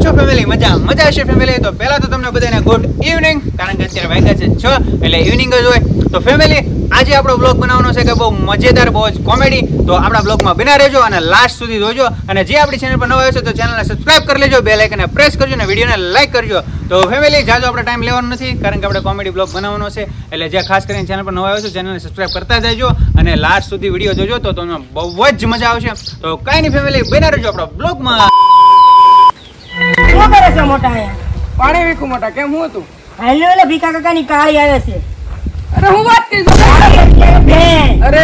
છો ફેમિલી? મજા હશે ફેમિલી? તો પહેલા તો તમને બધાને ગુડ ઇવનિંગ, કારણ કે અત્યારે વાગ્યા છે 6 એટલે ઇવનિંગ જ હોય. તો ફેમિલી આજે આપણો બ્લોગ બનાવવાનો છે કે બહુ મજેદાર, બહુ જ કોમેડી. તો આપણા બ્લોગમાં બના રહેજો અને લાસ્ટ સુધી જોજો. અને જે આપણી ચેનલ પર નવા આવ્યો છે તો ચેનલને સબસ્ક્રાઇબ કરી લેજો, બેલ આઇકનને પ્રેસ કરજો અને વિડીયોને લાઈક કરજો. તો ફેમિલી જાજો આપણે ટાઈમ લેવાનો નથી, કારણ કે આપણે કોમેડી બ્લોગ બનાવવાનો છે. એટલે જે ખાસ કરીને ચેનલ પર નવા આવ્યો છે ચેનલને સબસ્ક્રાઇબ કરતા જજો અને લાસ્ટ સુધી વિડીયો જોજો તો તમને બહુ જ મજા આવશે. તો કાંઈ નહીં ફેમિલી, બના રહેજો આપણા બ્લોગમાં. શું કરે છે મોટા? પાણી વીખું મોટા, કેમ હું હતું? હાલો એટલે ભીખા કાકાની કાળી આવે છે. અરે હું વાત કરી છું. બેન અરે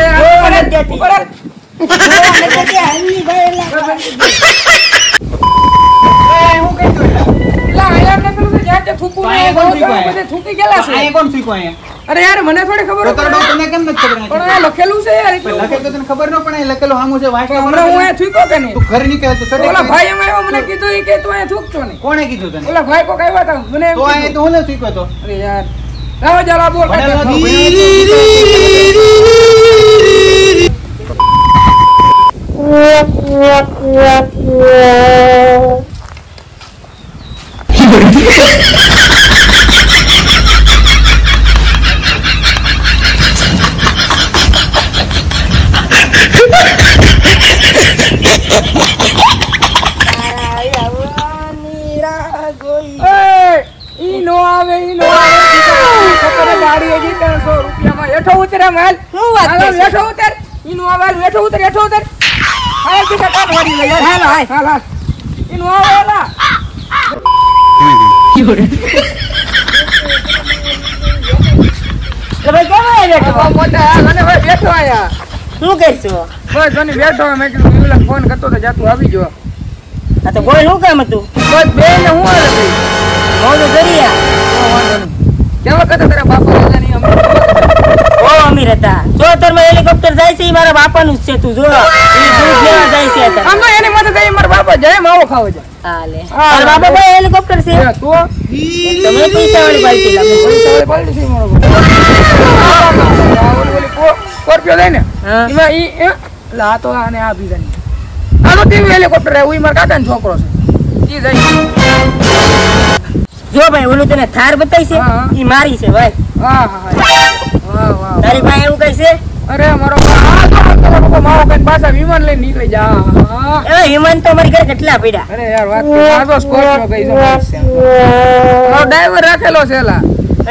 હું કઈ તું એલા આયા ને પેલું જાતે થૂકું ને બધે થૂકી ગયેલા છે. આ કોણ થૂકો અહીંયા? અરે યાર મને થોડી ખબર તો તને કેમ નથી ખબર? પણ આ લખેલું છે યાર. લખેલું તો તને ખબર ન પડે, લખેલું સામું છે વાંચવા હમણાં હું અહીંયા થૂક્યો કે નહીં? તું ઘરે નીકળ્યો તો સડે. ઓલા ભાઈ એમ આવ્યો મને કીધું ઈ કે તું અહીંયા થૂકતો નહીં. કોણે કીધું તને? ઓલા ભાઈ કોક આવ્યા હતા મને એમ તો આ તો હું ન થૂક્યો તો. અરે યાર લાવો જરા બોલ ભણેલો તો ઈ નો આવે ખબર ગાડી હજી 300 રૂપિયામાં હેઠો ઉતરે માલ. શું વાત કરે છે? હેઠો ઉતર. ઈ નો આવે હેઠો ઉતર. હાલ બીજા કામ વાળી લઈ હાલ ઈ નો આવે ઓલા. તમે કેમ આવ્યા મોટા અને ભાઈ બેઠો આયા. શું કરશો? બસ જોની બેઠો મેં કીધું વિમલા ફોન કરતો તો જાતું આવી ગયો. આ તો બોલ શું કામ હતું? બસ બે ને હું આવે ભાઈ. મોજ દરિયા કેવા કહેતા તારા બાપા દાદા ની ઓ અમીર હતા. જો તરમાં હેલિકોપ્ટર જાય છે ઈ મારા બાપાનું જ છે. તું જો ઈ દૂધ લેવા જાય છે અત્યારે. આમાં એની માથે કઈ મારા બાપા જાય માવો ખાવા જાય. હાલે તારા બાપા કોઈ હેલિકોપ્ટર છે? તો તમે પૈસા વાળી બાલ્ટી લાવો. પૈસા વાળી પાડી છે મારો ઓલી સ્કોર્પિયો જાય ને હા. એમાં ઈ એટલે આ તો આને આ બીજાની આ તો ટીવી હેલિકોપ્ટર આવ્યું. ઈ મારા કાકાનો છોકરો છે. ઈ જાય. જો ભાઈ ઓલું તને થાર બતાવી છે હા. ઈ મારી છે ભાઈ. વાહ વાહ. તારી પાસે એવું કઈ છે? અરે મારો માવો કઈ પાછા વિમાન લઈને નીકળી જા. એ હિમંત તો મારી ઘરે કેટલા પીડા. અરે યાર વાત આ તો સ્કોર્પિયો ગઈ છે. મારો ડ્રાઈવર રાખેલો છે એલા.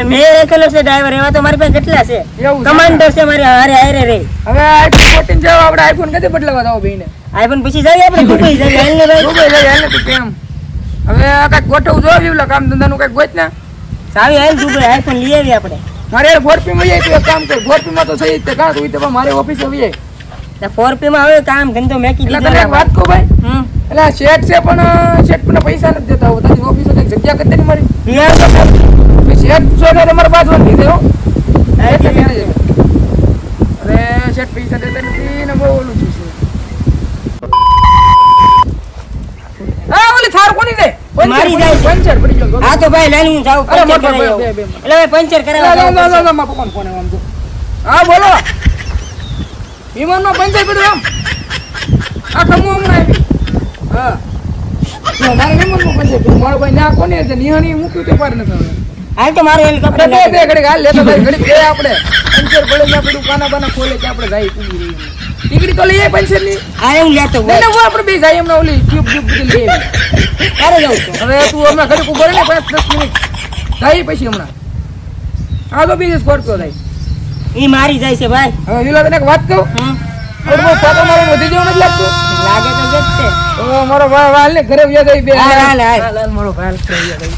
મેં રાખેલો છે ડ્રાઈવર. એવા તો મારી પાસે કેટલા છે. એવું છે. કમાન્ડર છે મારી હારે હારે રે. હવે આઈફોન 14 જેવો આપણે આઈફોન કદી બદલાવા દાવ બેને. આઈફોન પછી જાય આપણે દુબઈ જાય. હાલ ને ભાઈ દુબઈ જાય હાલ ને તું કેમ. હવે આ કઈક ગોઠવું જો વિવલા કામ ધંધાનું કઈક ગોત ને. સાવી હાલ દુબઈ આઈફોન લઈ આવી આપણે. મારે યાર 4P માં જાય તો કામ કર. 4P માં તો સહી તે કા તું તો મારે ઓફિસે આવી જાય. 4P માં હવે કામ ધંધો મેકી એટલે દીધો. તને એક વાત કહું ભાઈ. હમ એટલે શેઠ છે પણ શેઠ મને પૈસા નથી દેતા. હું તારી ઓફિસે કઈક જગ્યા કરી દે મારી. યાર તો શેઠ છો ને તમારા બાજુ નથી દેવો. અરે શેઠ પૈસા દેતા નથી ને બહુ ઓલું છે. હા ઓલી થાર કોની દે? મારી જાય છે. પંચર પડી ગયો. હા તો ભાઈ લઈને હું જાઉં અરે પંચર મોટો કરાવી બે આવું. બે એટલે ભાઈ પંચર કરાવવા જાઉં પડશે. માં પપ્પાનો ફોન આવ્યો આમ જો. હા બોલો. વિમાનમાં પંચર પડ્યું આમ. આ ખમો હમણાં આવી. હા જો મારે વિમાનમાં પંચર પડ્યું. મારો ભાઈ ના કોને છે નિહાણી મૂક્યું તે પાર નથી હવે. હાલ તો મારું હેલિકોપ્ટર બે બે ઘડી હાલ લેતો ભાઈ ઘડી બે આપણે પંચર પડે ના પડ્યું કાના બાના ખોલે કે આપણે જાય પૂરી રહી. ટીકડી તો લઈએ પંચર ની. આ હું લેતો નહીં હું આપણે બે જાય એમને ઓલી ટ્યુબ બધી લઈ આવી. ક્યારે જાઉં છું? હવે તું હમણાં ઘડી ઉભો રહે ને 5-10 મિનિટ જાય પછી હમણાં આ તો બીજી સ્કોર્પિયો થાય. ઈ મારી જાય છે ભાઈ. હવે વિલા તને એક વાત કહું. ફોટો મારો વધી જેવું નથી લાગતું? લાગે તો જ છે. તો મારો ભાઈ હાલ ને ઘરે વ્યા જાય બે. હાલ, હાલ, હાલ. હાલ મારો ભાઈ ઘરે વ્યા જાય.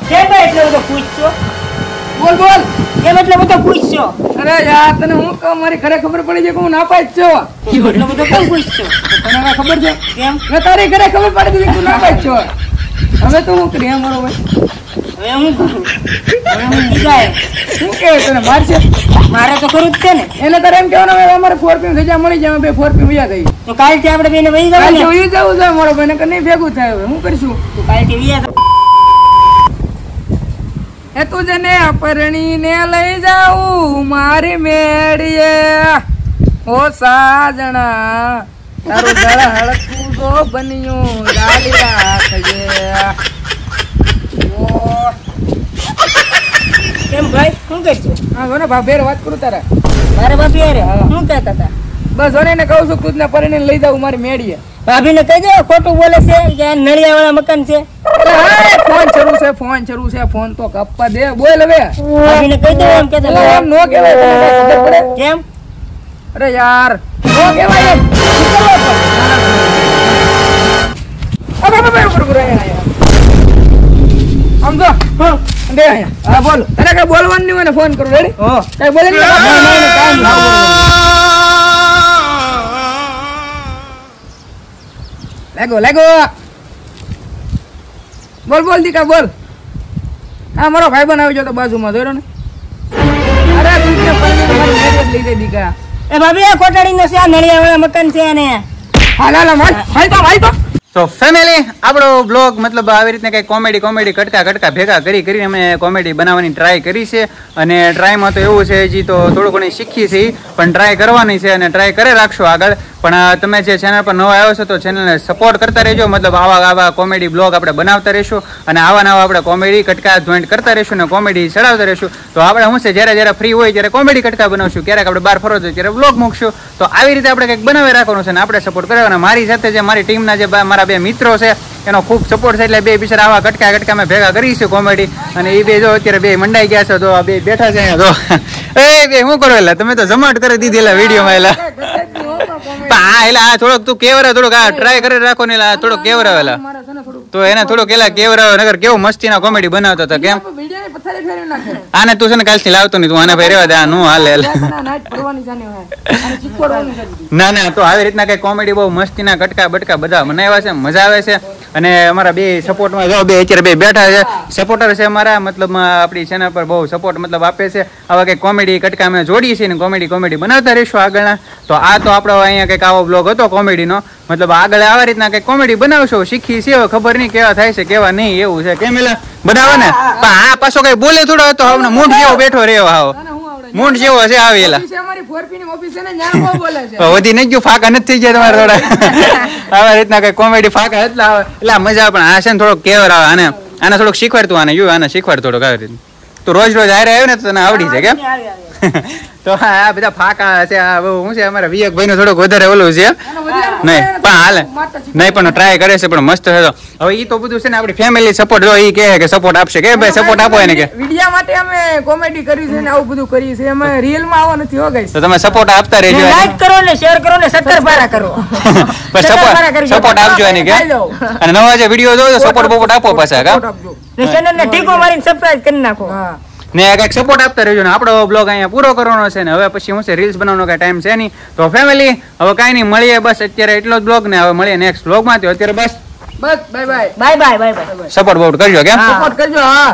કેમ ભાઈ એટલો બધો પૂછશો? બોલ બોલ. કેમ એટલો બધો પૂછશો? અરે યાર તને હું કહું મારી ઘરે ખબર પડી છે કે હું નાપાસ છો. એટલો બધો કેમ પૂછશો? તને હવે ખબર છે? કેમ? મેં તારી ઘરે ખબર પડી દીધી કે તું નાપાસ છો. હવે તો હું કરી મારો ભાઈ. હવે હું કરું? હવે હું દીધાય. શું કહેવાય તને મારશે? મારે તો કરવું જ છે ને. એને તારે એમ કહેવાનું હવે અમારે 4P સજા મળી જાય. અમે 4P વ્યા થઈ. તો કાલથી આપણે બેને વહી જવું ને. જવું છે મારો ભાઈ ને નહીં ભેગું થાય. હવે હું કરીશું? તો કાલથી વ્યા જાવ. એ તું જને પરણીને લઈ જાઉં મારી મેળીએ ઓ સાજણા તારું ગળ હળકું તો બન્યું ગાડી રાખજે. ઓ, કેમ ભાઈ શું કરছো? હા જો ને ભાભેર વાત કરું તારા. મારે ભાભી અરે શું કહેતા હતા? બસ જો ને એને કહું છું ખુદને પરણીને લઈ જાઉં મારી મેડીએ. ભાભીને કહી દો ખોટું બોલે છે કે આ નળિયા વાળા મકાન છે. ફોન શરૂ છે ફોન તો કપ્પા દે. બોલ હવે. ભાભીને કહી દો એમ કહેતા હતા. એમ નો કહેવાય, તને કઈ ખબર પડે? કેમ? અરે યાર નો કહેવાય એમ. આમ જો દે અહીંયા. હા બોલ. તને કઈ બોલવાનું નહીં હોય ને ફોન કરું. રેડી? હો કઈ બોલે લાગો. બોલ દીકા બોલ. હા મારો ભાઈ બન આવી ગયો તો બાજુમાં જોયો ને. અરે તું કે પરણીને મારી મેરેજ લઈ જાય દીકા. એ ભાભી આ કોટાડીનો છે, આ નળિયા વાળા મકાન છે અને હાલ તો ફેમિલી આપણો બ્લોગ મતલબ આવી રીતના કંઈક કોમેડી કટકા ભેગા કરીને અમે કોમેડી બનાવવાની ટ્રાય કરી છે. અને ટ્રાયમાં તો એવું છે હજી તો થોડું ઘણી શીખી છે, પણ ટ્રાય કરવાની છે અને ટ્રાય કરે રાખશો આગળ. પણ તમે જે ચેનલ પર નવા આવ્યો છો તો ચેનલને સપોર્ટ કરતા રહેજો. મતલબ આવા કોમેડી બ્લોગ આપણે બનાવતા રહીશું અને આવા આપણે કોમેડી કટકા જોઈન્ટ કરતા રહીશું અને કોમેડી ચડાવતા રહીશું. તો આપણે શું છે જ્યારે ફ્રી હોય ત્યારે કોમેડી કટકા બનાવશું, ક્યારેક આપણે બહાર ફરવા જઈએ ત્યારે બ્લોગ મૂકશું. તો આવી રીતે આપણે કંઈક બનાવી રાખવાનું છે અને આપણે સપોર્ટ કરવાનો. મારી સાથે જે મારી ટીમના જે મારા બે મિત્રો છે એનો ખૂબ સપોર્ટ છે, એટલે બે બિચારા આવા કટકા અમે ભેગા કરીશું કોમેડી. અને એ બે જો અત્યારે બે મંડાઈ ગયા છે, તો આ બે બેઠા છે અહીંયા. તો એ બે શું કરો એટલે તમે તો જમાટ કરી દીધી એલા વિડીયોમાં એલા. હા એટલે આ થોડોક તું કેવરા થોડોક આ ટ્રાય કરી રાખો ને એલા થોડોક કેવરાવેલા તો એને થોડોક એલા કેવરાવે નગર કેવું મસ્તીના કોમેડી બનાવતો હતો. કેમ આને તું છે ને કાલથી લાવતો નહીં, તું આને ભાઈ રેવા દે, આ નો હાલે. ના તો આવી રીતના કઈ કોમેડી બહુ મસ્તીના કટકા બટકા બધા બનાવ્યા છે, મજા આવે છે. અને અમારા બે સપોર્ટમાં જો બે અત્યારે બે બેઠા છે, સપોર્ટર છે અમારા. મતલબ આપણી ચેનલ પર બહુ સપોર્ટ મતલબ આપે છે. આવા કંઈક કોમેડી કટકા અમે જોડીએ છીએ ને કોમેડી બનાવતા રહીશું આગળના. તો આ તો આપણો અહીંયા કંઈક આવો બ્લોગ હતો કોમેડીનો. મતલબ આગળ આવા રીતના કંઈક કોમેડી બનાવશો, શીખી છે, ખબર નહીં કેવા થાય છે કેવા નહીં, એવું છે. કેમ એટલે બનાવે ને પણ આ પાછો કઈ બોલે થોડો હતો, હમણાં મૂંઢ જેવો બેઠો રહ્યો. આવો મૂંઢ જેવો છે આવેલા વધી નહીં ગયું, ફાકા નથી થઈ ગયા તમારે થોડા. આવા રીતના કઈ કોમેડી ફાકા એટલે મજા. પણ આ છે ને થોડોક કેવર આવે, આને થોડુંક શીખવાડતું, આને શીખવાડ થોડુંક આવી રીતે. તું રોજ હારે આવ્યો ને તો તને આવડી છે. કેમ તો આ બધા ફાકા છે, આ શું છે અમારા વિવેકભાઈ નું થોડુંક વધારે ઓલું છે. નહીં પણ હાલે નહીં પણ ટ્રાય કરે છે, પણ મસ્ત છે. તો હવે ઈ તો બધું છે ને આપણી ફેમિલી સપોર્ટ જો ઈ કે સપોર્ટ આપશે કે ભાઈ સપોર્ટ આપો એને કે વિડિયા માટે અમે કોમેડી કરી છે ને આવું બધું કરી છે, અમે રિયલ માં આવવા નથી હો ગાઈસ. તો તમે સપોર્ટ આપતા રહેજો, લાઈક કરો ને શેર કરો ને 17 પારા કરો. સપોર્ટ આપજો એને કે. અને નવા જે વિડિયો જોયો સપોર્ટ આપો પાછા કા ને ચેનલ ને ટીકો મારીને સબસ્ક્રાઇબ કરી નાખો. ને કઈક સપોર્ટ આપતા રહેજો ને. આપણો બ્લોગ અહીંયા પૂરો કરવાનો છે ને હવે પછી હું છે રીલ્સ બનાવવાનો કઈ ટાઈમ છે નહીં. તો ફેમિલી હવે કાંઈ નહીં, મળીએ બસ અત્યારે એટલો જ બ્લોગ ને હવે મળીએ નેક્સ્ટ બ્લોગમાં. અત્યારે બસ બાય બાય સપોર્ટ કરજો. કેમ સપોર્ટ કરજો. હા.